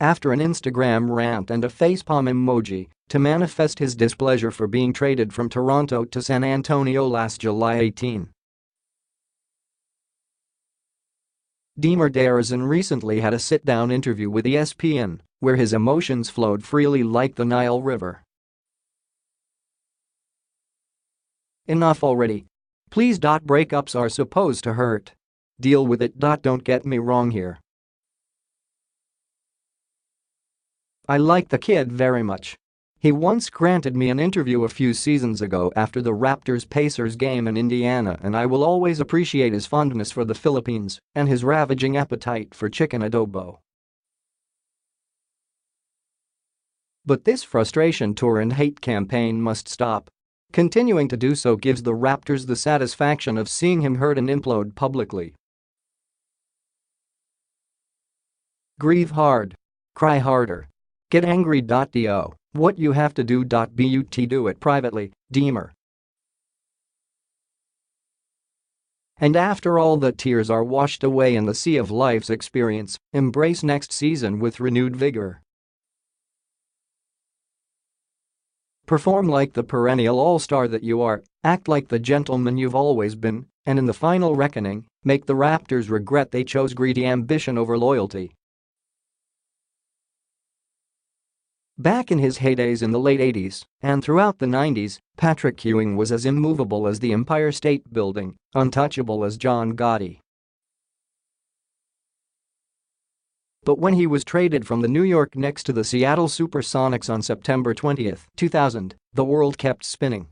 after an Instagram rant and a facepalm emoji to manifest his displeasure for being traded from Toronto to San Antonio last July 18. Demar recently had a sit-down interview with ESPN, where his emotions flowed freely like the Nile River. "Enough already. Please. Breakups are supposed to hurt. Deal with it. Don't get me wrong here. I like the kid very much. He once granted me an interview a few seasons ago after the Raptors-Pacers game in Indiana, and I will always appreciate his fondness for the Philippines and his ravaging appetite for chicken adobo. But this frustration tour and hate campaign must stop. Continuing to do so gives the Raptors the satisfaction of seeing him hurt and implode publicly. Grieve hard. Cry harder. Get angry. Do what you have to do. But do it privately, Demar. And after all the tears are washed away in the sea of life's experience, embrace next season with renewed vigor. Perform like the perennial all-star that you are, act like the gentleman you've always been, and in the final reckoning, make the Raptors regret they chose greedy ambition over loyalty. Back in his heydays in the late 80s and throughout the 90s, Patrick Ewing was as immovable as the Empire State Building, untouchable as John Gotti. But when he was traded from the New York Knicks to the Seattle Supersonics on September 20, 2000, the world kept spinning.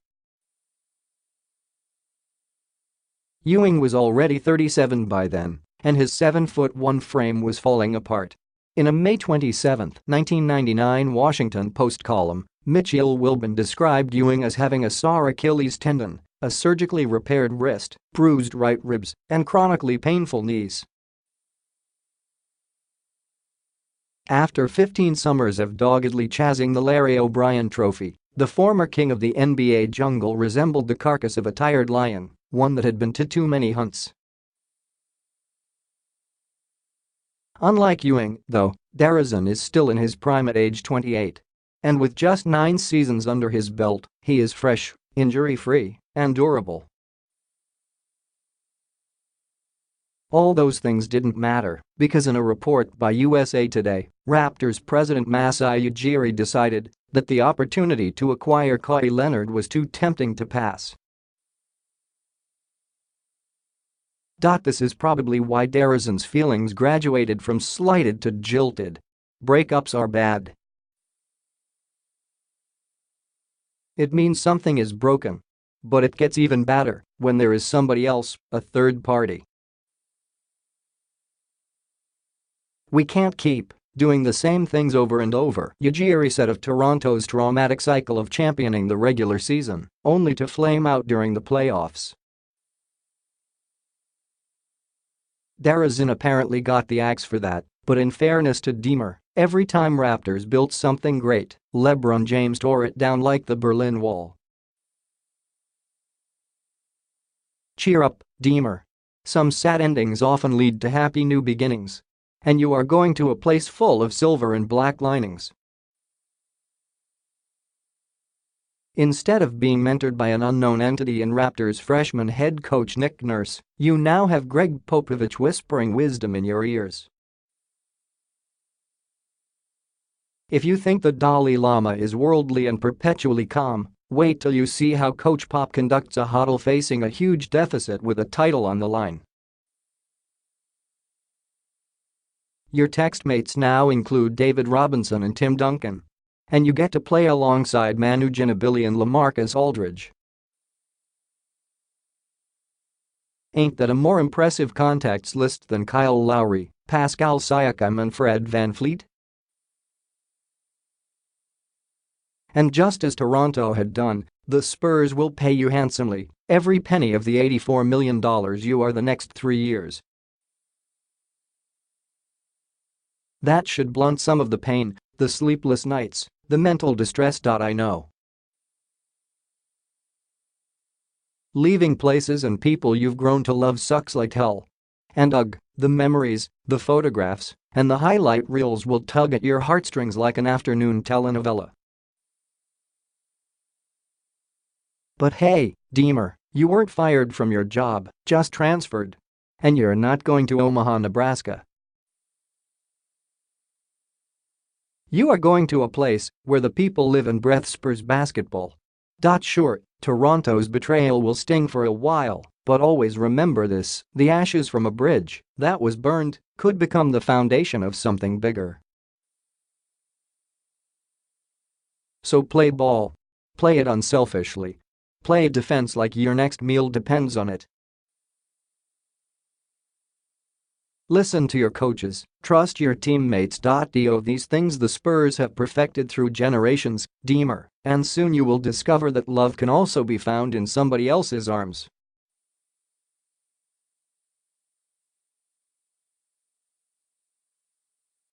Ewing was already 37 by then, and his 7'1" frame was falling apart. In a May 27, 1999 Washington Post column, Mitchell Wilbon described Ewing as having a sore Achilles tendon, a surgically repaired wrist, bruised right ribs, and chronically painful knees. After 15 summers of doggedly chasing the Larry O'Brien Trophy, the former king of the NBA jungle resembled the carcass of a tired lion, one that had been to too many hunts. Unlike Ewing, though, DeRozan is still in his prime at age 28. And with just 9 seasons under his belt, he is fresh, injury-free, and durable. All those things didn't matter because in a report by USA Today, Raptors president Masai Ujiri decided that the opportunity to acquire Kawhi Leonard was too tempting to pass. This is probably why DeRozan's feelings graduated from slighted to jilted. Breakups are bad. It means something is broken. But it gets even badder when there is somebody else, a third party. We can't keep doing the same things over and over, Ujiri said of Toronto's traumatic cycle of championing the regular season, only to flame out during the playoffs. DeRozan apparently got the axe for that, but in fairness to Demar, every time Raptors built something great, LeBron James tore it down like the Berlin Wall. Cheer up, Demar. Some sad endings often lead to happy new beginnings. And you are going to a place full of silver and black linings. Instead of being mentored by an unknown entity in Raptors freshman head coach Nick Nurse, you now have Greg Popovich whispering wisdom in your ears. If you think the Dalai Lama is worldly and perpetually calm, wait till you see how Coach Pop conducts a huddle facing a huge deficit with a title on the line. Your textmates now include David Robinson and Tim Duncan. And you get to play alongside Manu Ginobili and LaMarcus Aldridge. Ain't that a more impressive contacts list than Kyle Lowry, Pascal Siakam and Fred VanVleet? And just as Toronto had done, the Spurs will pay you handsomely, every penny of the $84 million you are the next 3 years. That should blunt some of the pain, the sleepless nights, the mental distress. I know. Leaving places and people you've grown to love sucks like hell. And ugh, the memories, the photographs, And the highlight reels will tug at your heartstrings like an afternoon telenovela. But hey, Demar, you weren't fired from your job, just transferred. And you're not going to Omaha, Nebraska. You are going to a place where the people live and breathe Spurs basketball. Sure, Toronto's betrayal will sting for a while, but always remember this: the ashes from a bridge that was burned could become the foundation of something bigger. So play ball. Play it unselfishly. Play defense like your next meal depends on it. Listen to your coaches, trust your teammates. These things the Spurs have perfected through generations, Demar, and soon you will discover that love can also be found in somebody else's arms.